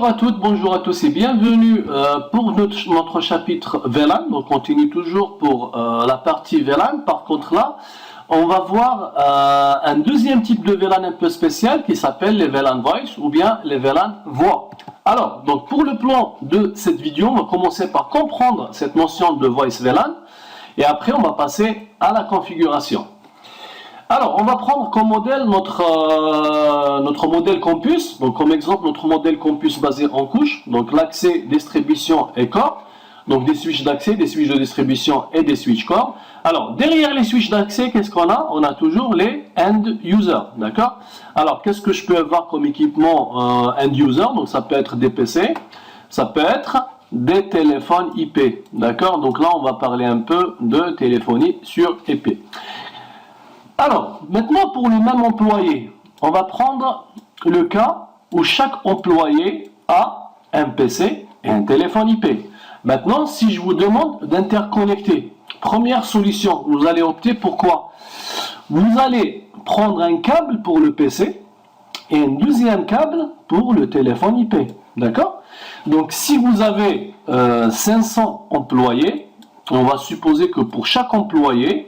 Bonjour à toutes, bonjour à tous et bienvenue pour notre chapitre VLAN. Donc on continue toujours pour la partie VLAN. Par contre là, on va voir un deuxième type de VLAN un peu spécial qui s'appelle les VLAN Voice ou bien les VLAN Voix. Alors, donc pour le plan de cette vidéo, on va commencer par comprendre cette notion de Voice VLAN et après on va passer à la configuration. Alors, on va prendre comme modèle notre modèle campus. Donc, comme exemple, notre modèle campus basé en couches. Donc, l'accès, distribution et core. Donc, des switches d'accès, des switches de distribution et des switches core. Alors, derrière les switches d'accès, qu'est-ce qu'on a? On a toujours les end users. D'accord? Alors, qu'est-ce que je peux avoir comme équipement end user? Donc, ça peut être des PC. Ça peut être des téléphones IP. D'accord? Donc, là, on va parler un peu de téléphonie sur IP. Alors, maintenant pour le même employé, on va prendre le cas où chaque employé a un PC et un téléphone IP. Maintenant, si je vous demande d'interconnecter, première solution, vous allez opter pour quoi? Vous allez prendre un câble pour le PC et un deuxième câble pour le téléphone IP. D'accord? Donc, si vous avez 500 employés, on va supposer que pour chaque employé,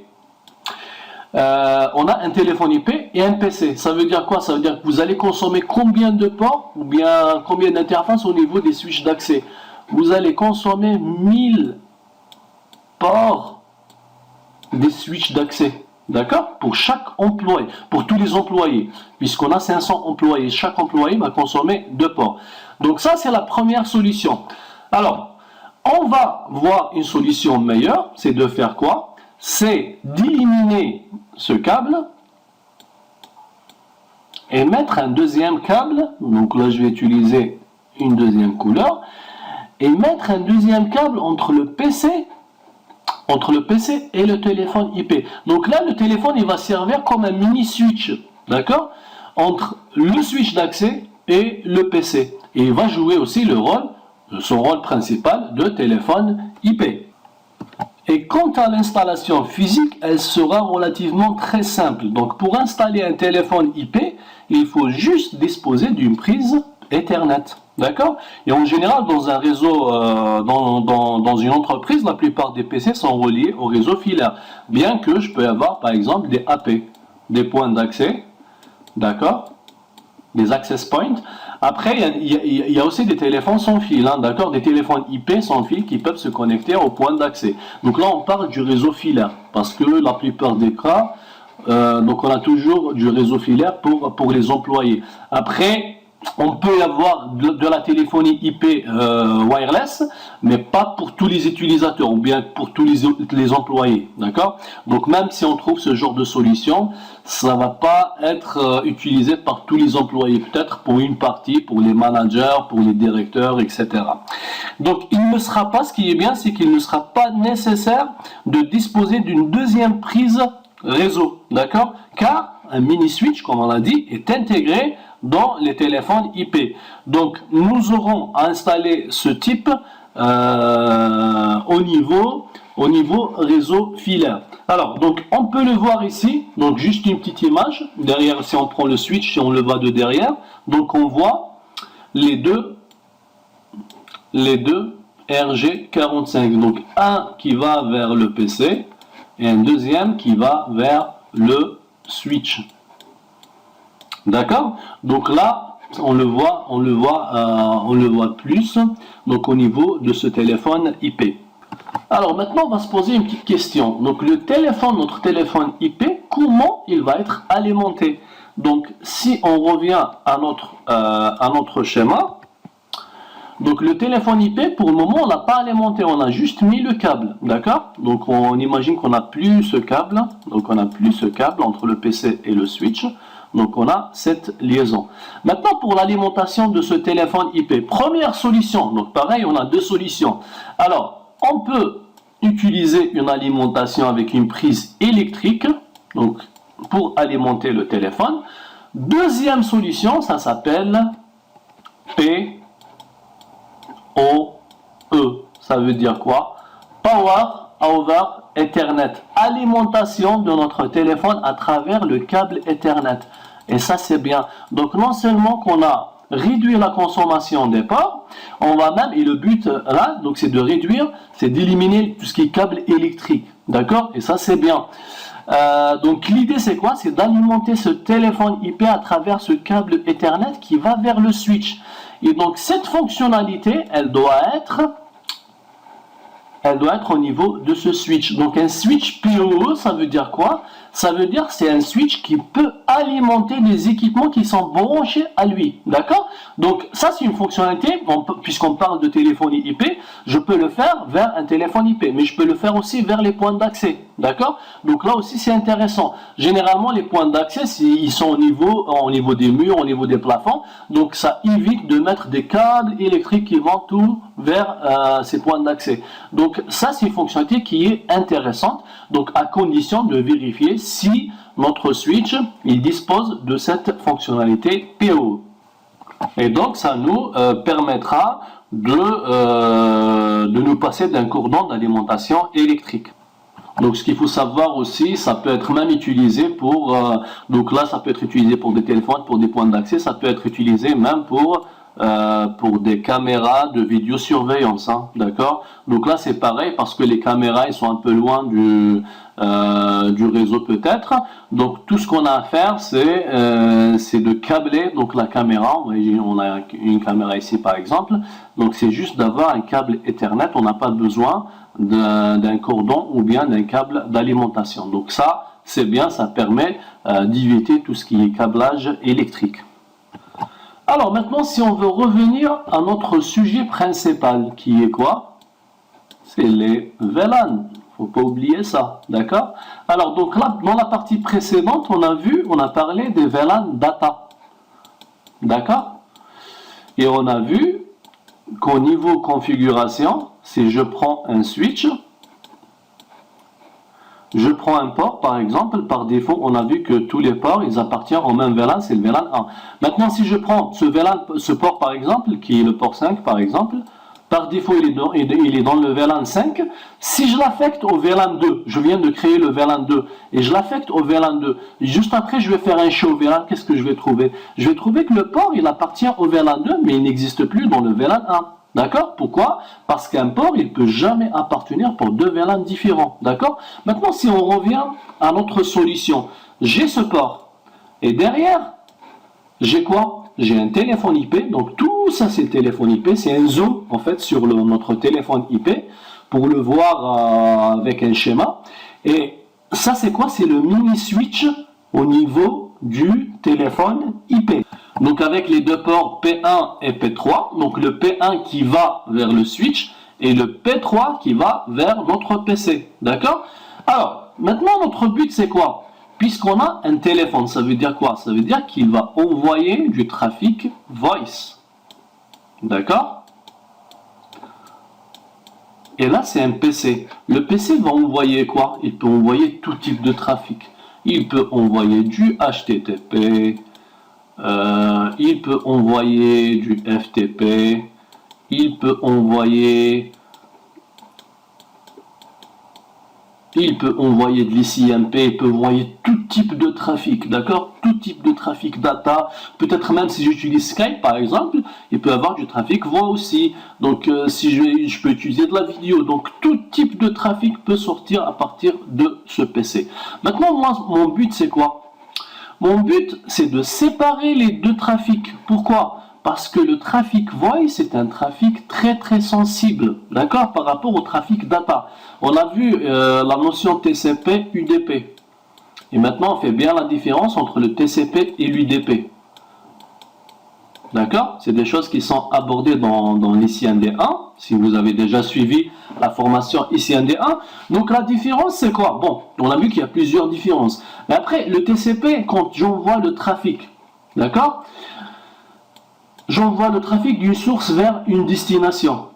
on a un téléphone IP et un PC. Ça veut dire quoi? Ça veut dire que vous allez consommer combien de ports ou bien combien d'interfaces au niveau des switches d'accès? Vous allez consommer 1000 ports des switches d'accès. D'accord? Pour chaque employé, pour tous les employés, puisqu'on a 500 employés. Chaque employé va consommer 2 ports. Donc ça, c'est la première solution. Alors, on va voir une solution meilleure, c'est de faire quoi? C'est d'éliminer ce câble et mettre un deuxième câble. Donc là, je vais utiliser une deuxième couleur et mettre un deuxième câble entre le PC et le téléphone IP. Donc là, le téléphone, il va servir comme un mini switch, d'accord, entre le switch d'accès et le PC. Et il va jouer aussi son rôle principal de téléphone IP. Et quant à l'installation physique, elle sera relativement très simple. Donc pour installer un téléphone IP, il faut juste disposer d'une prise Ethernet. D'accord? Et en général, dans un réseau, dans une entreprise, la plupart des PC sont reliés au réseau filaire. Bien que je peux avoir par exemple des AP, des points d'accès, d'accord? Des access points. Après, il y a aussi des téléphones sans fil, hein, d'accord, des téléphones IP sans fil qui peuvent se connecter au point d'accès. Donc là, on parle du réseau filaire, parce que la plupart des cas, donc on a toujours du réseau filaire pour les employés. Après, on peut avoir de la téléphonie IP wireless, mais pas pour tous les utilisateurs ou bien pour tous les employés, d'accord? Donc même si on trouve ce genre de solution, ça va pas être utilisé par tous les employés, peut-être pour une partie, pour les managers, pour les directeurs, etc. Donc il ne sera pas, ce qui est bien, c'est qu'il ne sera pas nécessaire de disposer d'une deuxième prise réseau, d'accord? Car un mini switch, comme on l'a dit, est intégré dans les téléphones IP. Donc nous aurons à installer ce type au niveau réseau filaire. Alors donc on peut le voir ici, donc juste une petite image derrière. Si on prend le switch, si on le voit de derrière, donc on voit les deux RG45, donc un qui va vers le PC et un deuxième qui va vers le switch. D'accord? Donc là, on le voit plus, donc au niveau de ce téléphone IP. Alors maintenant, on va se poser une petite question. Donc notre téléphone IP, comment il va être alimenté? Donc si on revient à notre schéma, donc le téléphone IP, pour le moment, on n'a pas alimenté, on a juste mis le câble, d'accord? Donc on imagine qu'on n'a plus ce câble, entre le PC et le switch. Donc on a cette liaison. Maintenant pour l'alimentation de ce téléphone IP, première solution, donc pareil, on a deux solutions. Alors on peut utiliser une alimentation avec une prise électrique, donc pour alimenter le téléphone. Deuxième solution, ça s'appelle PoE. Ça veut dire quoi? Power over Ethernet. Alimentation de notre téléphone à travers le câble Ethernet. Et ça c'est bien. Donc non seulement qu'on a réduire la consommation des ports. On va même, et le but là, donc c'est de réduire, c'est d'éliminer tout ce qui est câble électrique. D'accord? Et ça, c'est bien. Donc l'idée c'est quoi? C'est d'alimenter ce téléphone IP à travers ce câble Ethernet qui va vers le switch. Et donc cette fonctionnalité, elle doit être au niveau de ce switch. Donc un switch PoE, ça veut dire quoi? Ça veut dire que c'est un switch qui peut alimenter des équipements qui sont branchés à lui. D'accord? Donc ça c'est une fonctionnalité, puisqu'on parle de téléphonie IP, je peux le faire vers un téléphone IP, mais je peux le faire aussi vers les points d'accès. D'accord? Donc là aussi c'est intéressant. Généralement les points d'accès, ils sont au niveau des murs, au niveau des plafonds, donc ça évite de mettre des câbles électriques qui vont tout vers ces points d'accès. Donc ça c'est une fonctionnalité qui est intéressante, donc à condition de vérifier si notre switch il dispose de cette fonctionnalité PoE. Et donc ça nous permettra de nous passer d'un cordon d'alimentation électrique. Donc ce qu'il faut savoir aussi, ça peut être même utilisé pour, donc là ça peut être utilisé pour des téléphones, pour des points d'accès, ça peut être utilisé même pour des caméras de vidéosurveillance, hein, d'accord? Donc là c'est pareil parce que les caméras ils sont un peu loin du réseau peut-être. Donc tout ce qu'on a à faire c'est de câbler donc la caméra. On a une caméra ici par exemple. Donc c'est juste d'avoir un câble Ethernet. On n'a pas besoin d'un cordon ou bien d'un câble d'alimentation. Donc ça c'est bien, ça permet d'éviter tout ce qui est câblage électrique. Alors maintenant, si on veut revenir à notre sujet principal, qui est quoi? C'est les VLAN. Faut pas oublier ça, d'accord? Alors donc là, dans la partie précédente, on a parlé des VLAN data, d'accord? Et on a vu qu'au niveau configuration, si je prends un switch, je prends un port par exemple, par défaut on a vu que tous les ports ils appartiennent au même VLAN, c'est le VLAN 1. Maintenant si je prends ce port par exemple, qui est le port 5 par exemple, par défaut il est dans le VLAN 5, si je l'affecte au VLAN 2, je viens de créer le VLAN 2, et je l'affecte au VLAN 2, juste après je vais faire un show VLAN, qu'est-ce que je vais trouver? Je vais trouver que le port il appartient au VLAN 2, mais il n'existe plus dans le VLAN 1. D'accord? Pourquoi? Parce qu'un port, il ne peut jamais appartenir pour deux VLAN différents. D'accord? Maintenant, si on revient à notre solution, j'ai ce port. Et derrière, j'ai quoi? J'ai un téléphone IP. Donc, tout ça, c'est le téléphone IP. C'est un zoom, en fait, sur notre téléphone IP pour le voir avec un schéma. Et ça, c'est quoi? C'est le mini-switch au niveau du téléphone IP. Donc avec les deux ports P1 et P3, donc le P1 qui va vers le switch et le P3 qui va vers notre PC. D'accord? Alors, maintenant notre but c'est quoi? Puisqu'on a un téléphone, ça veut dire quoi? Ça veut dire qu'il va envoyer du trafic voice. D'accord? Et là c'est un PC. Le PC va envoyer quoi? Il peut envoyer tout type de trafic. Il peut envoyer du HTTP, il peut envoyer du FTP, il peut envoyer de l'ICMP, il peut envoyer tout type de trafic, d'accord? Tout type de trafic data, peut-être même si j'utilise Skype par exemple, il peut avoir du trafic voix aussi, donc si je peux utiliser de la vidéo, donc tout type de trafic peut sortir à partir de ce PC. Maintenant, moi, mon but c'est quoi? Mon but, c'est de séparer les deux trafics. Pourquoi? Parce que le trafic voice, c'est un trafic très très sensible, d'accord, par rapport au trafic data. On a vu la notion TCP, UDP. Et maintenant, on fait bien la différence entre le TCP et l'UDP. D'accord? C'est des choses qui sont abordées dans l'ICND 1, si vous avez déjà suivi la formation ICND 1. Donc la différence, c'est quoi? Bon, on a vu qu'il y a plusieurs différences. Mais après, le TCP, quand j'envoie le trafic, d'accord? J'envoie le trafic d'une source vers une destination.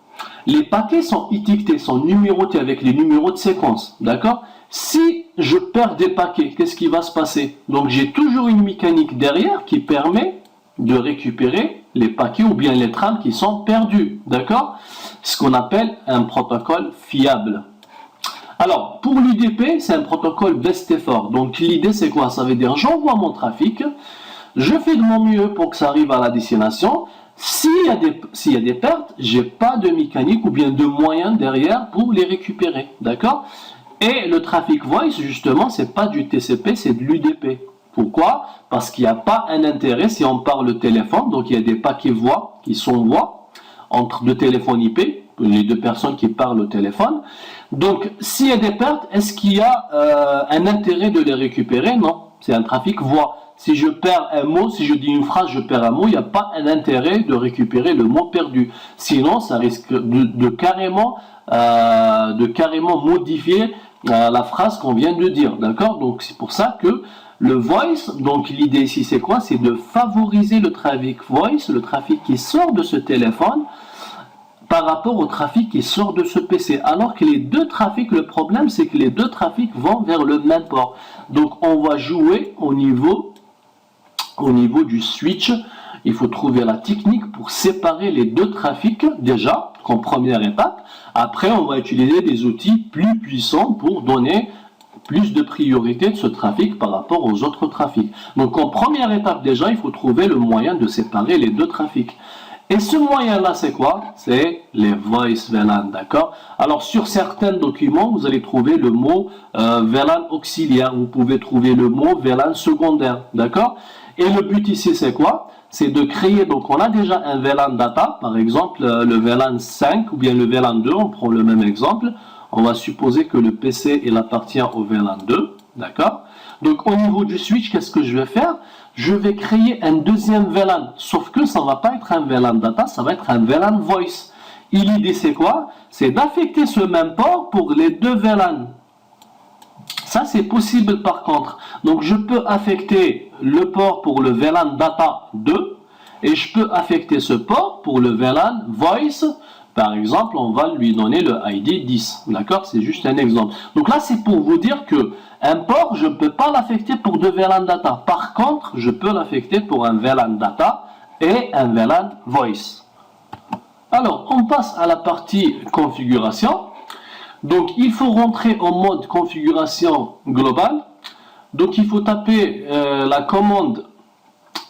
Les paquets sont étiquetés, sont numérotés avec les numéros de séquence, d'accord? Si je perds des paquets, qu'est-ce qui va se passer? Donc j'ai toujours une mécanique derrière qui permet de récupérer les paquets ou bien les trames qui sont perdus, d'accord? Ce qu'on appelle un protocole fiable. Alors, pour l'UDP, c'est un protocole best effort. Donc l'idée c'est quoi? Ça veut dire j'envoie mon trafic, Je fais de mon mieux pour que ça arrive à la destination. S'il y a des pertes, j'ai pas de mécanique ou bien de moyens derrière pour les récupérer, d'accord? Et le trafic voice, justement, c'est pas du TCP, c'est de l'UDP. Pourquoi? Parce qu'il n'y a pas un intérêt si on parle le téléphone, donc il y a des paquets voix qui sont voix entre deux téléphones IP, les deux personnes qui parlent au téléphone. Donc, s'il y a des pertes, est-ce qu'il y a un intérêt de les récupérer? Non, c'est un trafic voix. Si je perds un mot, si je dis une phrase, je perds un mot, il n'y a pas un intérêt de récupérer le mot perdu. Sinon, ça risque de carrément modifier la phrase qu'on vient de dire. D'accord? Donc, c'est pour ça que le voice, donc l'idée ici, c'est quoi? C'est de favoriser le trafic voice, le trafic qui sort de ce téléphone, par rapport au trafic qui sort de ce PC. Alors que les deux trafics, le problème, c'est que les deux trafics vont vers le même port. Donc, on va jouer au niveau du switch. Il faut trouver la technique pour séparer les deux trafics, déjà, comme première étape. Après, on va utiliser des outils plus puissants pour donner plus de priorité de ce trafic par rapport aux autres trafics. Donc, en première étape, déjà, il faut trouver le moyen de séparer les deux trafics. Et ce moyen-là, c'est quoi? C'est les voice VLAN, d'accord? Alors, sur certains documents, vous allez trouver le mot VLAN auxiliaire. Vous pouvez trouver le mot VLAN secondaire, d'accord? Et le but ici, c'est quoi? C'est de créer, donc on a déjà un VLAN data, par exemple le VLAN 5 ou bien le VLAN 2, on prend le même exemple. On va supposer que le PC, il appartient au VLAN 2, d'accord? Donc, au niveau du switch, qu'est-ce que je vais faire? Je vais créer un deuxième VLAN, sauf que ça ne va pas être un VLAN data, ça va être un VLAN voice. Et l'idée, c'est quoi? C'est d'affecter ce même port pour les deux VLAN. Ça, c'est possible par contre. Donc, je peux affecter le port pour le VLAN data 2 et je peux affecter ce port pour le VLAN voice. Par exemple, on va lui donner le ID 10. D'accord? C'est juste un exemple. Donc là, c'est pour vous dire que un port, je ne peux pas l'affecter pour deux VLAN data. Par contre, je peux l'affecter pour un VLAN data et un VLAN voice. Alors, on passe à la partie configuration. Donc, il faut rentrer en mode configuration globale. Donc, il faut taper la commande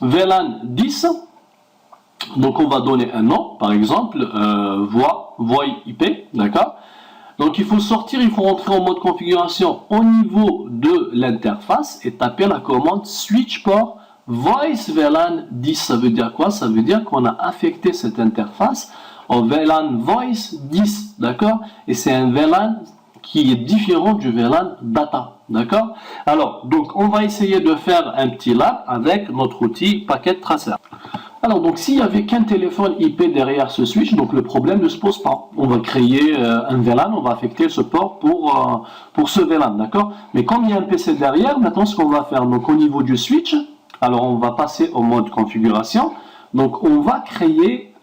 VLAN 10. Donc, on va donner un nom, par exemple, voix IP, d'accord? Donc, il faut sortir, il faut rentrer en mode configuration au niveau de l'interface et taper la commande switch port voice VLAN 10. Ça veut dire quoi? Ça veut dire qu'on a affecté cette interface au VLAN voice 10, d'accord? Et c'est un VLAN qui est différent du VLAN data, d'accord? Alors, donc, on va essayer de faire un petit lab avec notre outil Packet Tracer. Alors, donc, s'il n'y avait qu'un téléphone IP derrière ce switch, donc le problème ne se pose pas. On va créer un VLAN, on va affecter ce port pour ce VLAN, d'accord? Mais comme il y a un PC derrière, maintenant, ce qu'on va faire, donc au niveau du switch, alors on va passer au mode configuration. Donc, on va créer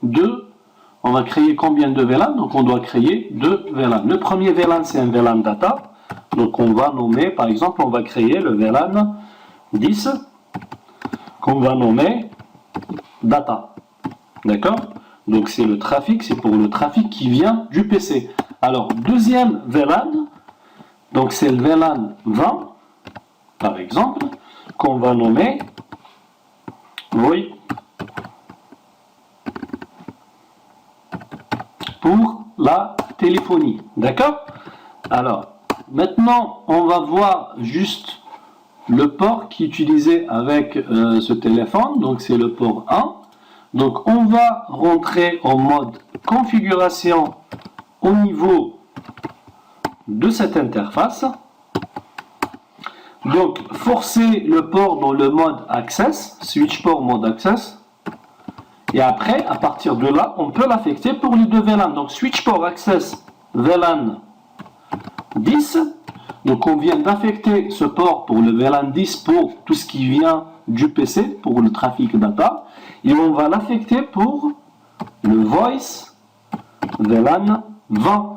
combien de VLAN? Donc, on doit créer deux VLAN. Le premier VLAN, c'est un VLAN data. Donc, on va nommer, par exemple, on va créer le VLAN 10, qu'on va nommer data. D'accord? Donc, c'est le trafic, c'est pour le trafic qui vient du PC. Alors, deuxième VLAN, donc c'est le VLAN 20, par exemple, qu'on va nommer VoIP pour la téléphonie. D'accord? Alors, maintenant, on va voir juste le port qui est utilisé avec ce téléphone. Donc, c'est le port 1. Donc, on va rentrer en mode configuration au niveau de cette interface. Donc, forcer le port dans le mode access, switch port mode access. Et après, à partir de là, on peut l'affecter pour les deux VLAN. Donc, switch port access VLAN 10. Donc, on vient d'affecter ce port pour le VLAN 10 pour tout ce qui vient du PC, pour le trafic data. Et on va l'affecter pour le voice VLAN 20.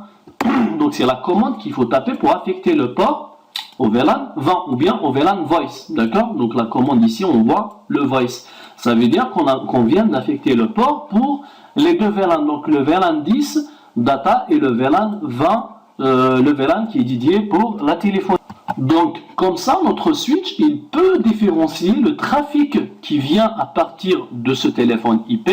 Donc, c'est la commande qu'il faut taper pour affecter le port au VLAN 20 ou bien au VLAN voice. D'accord? Donc, la commande ici, on voit le voice. Ça veut dire qu'on vient d'affecter le port pour les deux VLAN. Donc, le VLAN 10 data et le VLAN 20, le VLAN qui est dédié pour la téléphonie. Donc, comme ça, notre switch, il peut différencier le trafic qui vient à partir de ce téléphone IP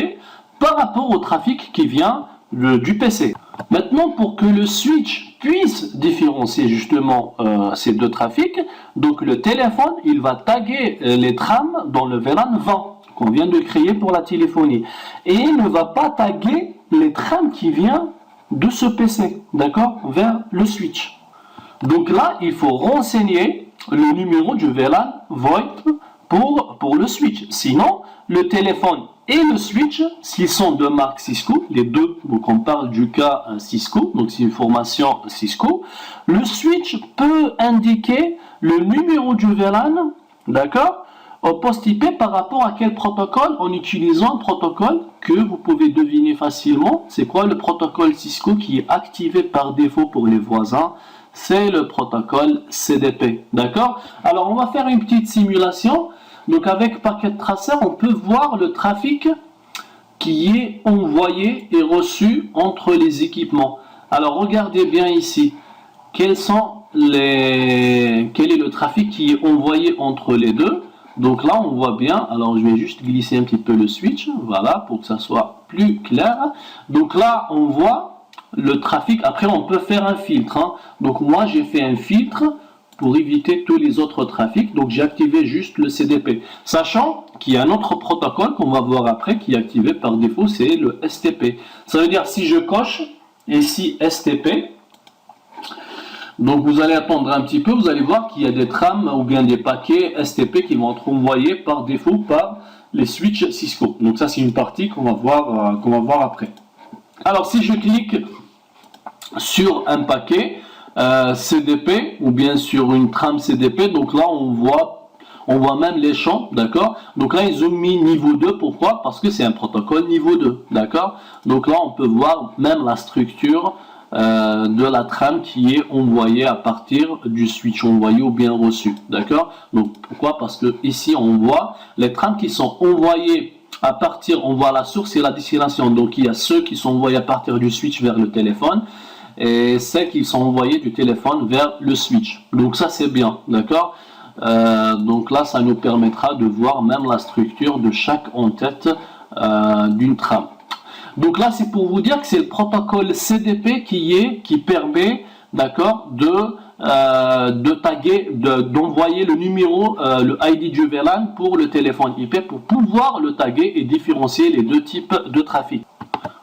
par rapport au trafic qui vient du PC. Maintenant, pour que le switch puisse différencier justement ces deux trafics, donc le téléphone, il va taguer les trames dans le VLAN 20 qu'on vient de créer pour la téléphonie. Et il ne va pas taguer les trames qui viennent de ce PC, d'accord, vers le switch. Donc là, il faut renseigner le numéro du VLAN VoIP pour le switch. Sinon, le téléphone et le switch, s'ils sont de marque Cisco, les deux, donc on parle du cas Cisco, donc c'est une formation Cisco, le switch peut indiquer le numéro du VLAN, d'accord, au poste IP par rapport à quel protocole, en utilisant un protocole que vous pouvez deviner facilement. C'est quoi le protocole Cisco qui est activé par défaut pour les voisins? C'est le protocole CDP, d'accord? Alors on va faire une petite simulation. Donc avec Packet Tracer, on peut voir le trafic qui est envoyé et reçu entre les équipements. Alors regardez bien ici, quel est le trafic qui est envoyé entre les deux. Donc là on voit bien, alors je vais juste glisser un petit peu le switch, voilà, pour que ça soit plus clair. Donc là on voit le trafic, après on peut faire un filtre, hein. Donc moi j'ai fait un filtre pour éviter tous les autres trafics, donc j'ai activé juste le CDP, sachant qu'il y a un autre protocole qu'on va voir après qui est activé par défaut, c'est le STP. Ça veut dire si je coche ici STP, donc vous allez attendre un petit peu, vous allez voir qu'il y a des trames ou bien des paquets STP qui vont être envoyés par défaut par les switches Cisco. Donc ça c'est une partie qu'on va voir après. Alors si je clique sur un paquet CDP ou bien sur une trame CDP, donc là on voit même les champs, d'accord. Donc là ils ont mis niveau 2, pourquoi? Parce que c'est un protocole niveau 2, d'accord. Donc là on peut voir même la structure de la trame qui est envoyée à partir du switch envoyé ou bien reçu, d'accord. Donc pourquoi? Parce que ici on voit les trames qui sont envoyées à partir, on voit la source et la destination. Donc il y a ceux qui sont envoyés à partir du switch vers le téléphone et celles qui sont envoyées du téléphone vers le switch. Donc ça c'est bien, d'accord. Donc là ça nous permettra de voir même la structure de chaque en-tête d'une trame. Donc là c'est pour vous dire que c'est le protocole CDP qui permet, d'accord, de taguer, d'envoyer le numéro, le ID du VLAN pour le téléphone IP pour pouvoir le taguer et différencier les deux types de trafic.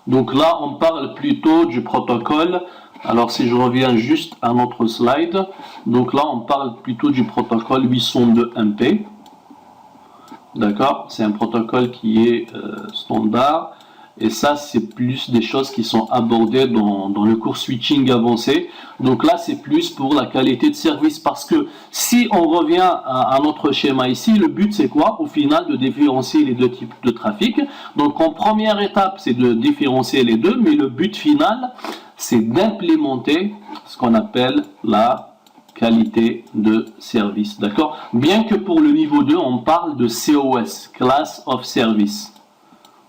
Donc là on parle plutôt du protocole. Alors si je reviens juste à notre slide, donc là on parle plutôt du protocole 802.1p, d'accord, c'est un protocole qui est standard, et ça c'est plus des choses qui sont abordées dans le cours switching avancé. Donc là c'est plus pour la qualité de service, parce que si on revient à notre schéma ici, le but c'est quoi au final? De différencier les deux types de trafic. Donc en première étape c'est de différencier les deux, mais le but final c'est d'implémenter ce qu'on appelle la qualité de service, d'accord. Bien que pour le niveau 2 on parle de COS, Class of Service,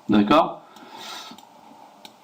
d'accord.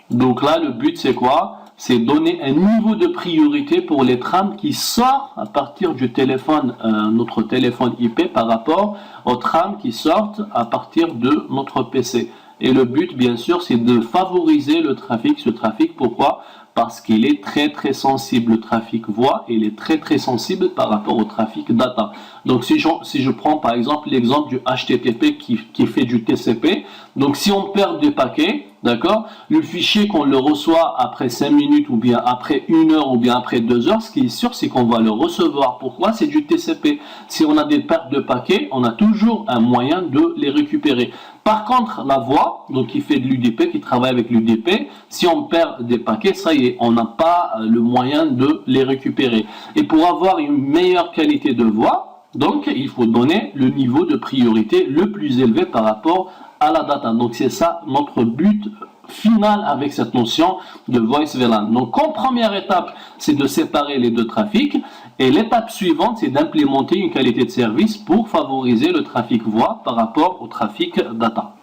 Donc là, le but c'est quoi? C'est donner un niveau de priorité pour les trames qui sortent à partir du téléphone, notre téléphone IP par rapport aux trames qui sortent à partir de notre PC. Et le but, bien sûr, c'est de favoriser le trafic. Ce trafic, pourquoi? Parce qu'il est très très sensible. Le trafic voix, il est très très sensible par rapport au trafic data. Donc si je prends par exemple l'exemple du HTTP qui fait du TCP, donc si on perd des paquets, d'accord, le fichier qu'on le reçoit après 5 minutes ou bien après 1 heure ou bien après 2 heures, ce qui est sûr c'est qu'on va le recevoir. Pourquoi? C'est du TCP. Si on a des pertes de paquets, on a toujours un moyen de les récupérer. Par contre, la voix, donc qui fait de l'UDP, qui travaille avec l'UDP, si on perd des paquets, ça y est, on n'a pas le moyen de les récupérer. Et pour avoir une meilleure qualité de voix, donc il faut donner le niveau de priorité le plus élevé par rapport à la data. Donc c'est ça notre but final avec cette notion de voice VLAN. Donc en première étape, c'est de séparer les deux trafics, et l'étape suivante, c'est d'implémenter une qualité de service pour favoriser le trafic voix par rapport au trafic data.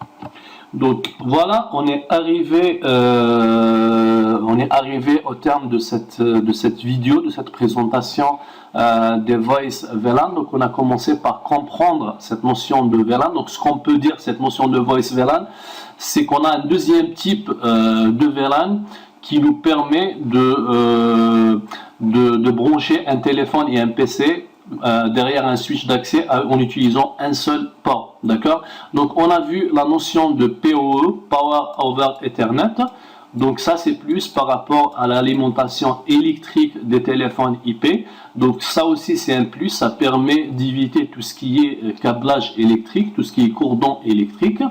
Donc voilà, on est arrivé on est arrivé au terme de cette vidéo, de cette présentation des Voice VLAN. Donc on a commencé par comprendre cette notion de VLAN. Donc ce qu'on peut dire, cette notion de Voice VLAN, c'est qu'on a un deuxième type de VLAN qui nous permet de brancher un téléphone et un PC derrière un switch d'accès en utilisant un seul port. D'accord? Donc on a vu la notion de PoE, Power over Ethernet. Donc ça c'est plus par rapport à l'alimentation électrique des téléphones IP. Donc ça aussi c'est un plus, ça permet d'éviter tout ce qui est câblage électrique, tout ce qui est cordon électrique.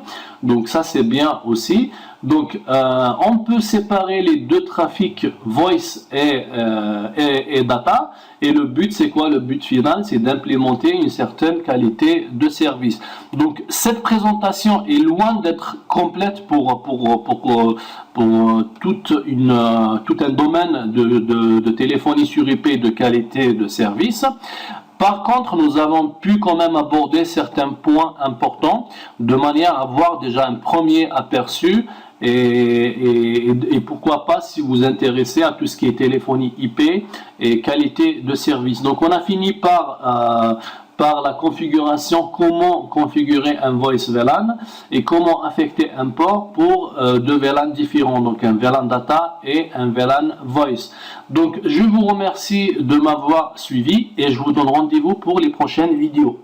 Donc ça c'est bien aussi. Donc on peut séparer les deux trafics voice et data. Et le but c'est quoi? Le but final c'est d'implémenter une certaine qualité de service. Donc cette présentation est loin d'être complète pour tout un domaine de téléphonie sur IP de qualité de service. Par contre, nous avons pu quand même aborder certains points importants de manière à avoir déjà un premier aperçu et pourquoi pas si vous vous intéressez à tout ce qui est téléphonie IP et qualité de service. Donc on a fini par la configuration, comment configurer un Voice VLAN et comment affecter un port pour deux VLAN différents, donc un VLAN data et un VLAN Voice. Donc je vous remercie de m'avoir suivi et je vous donne rendez-vous pour les prochaines vidéos.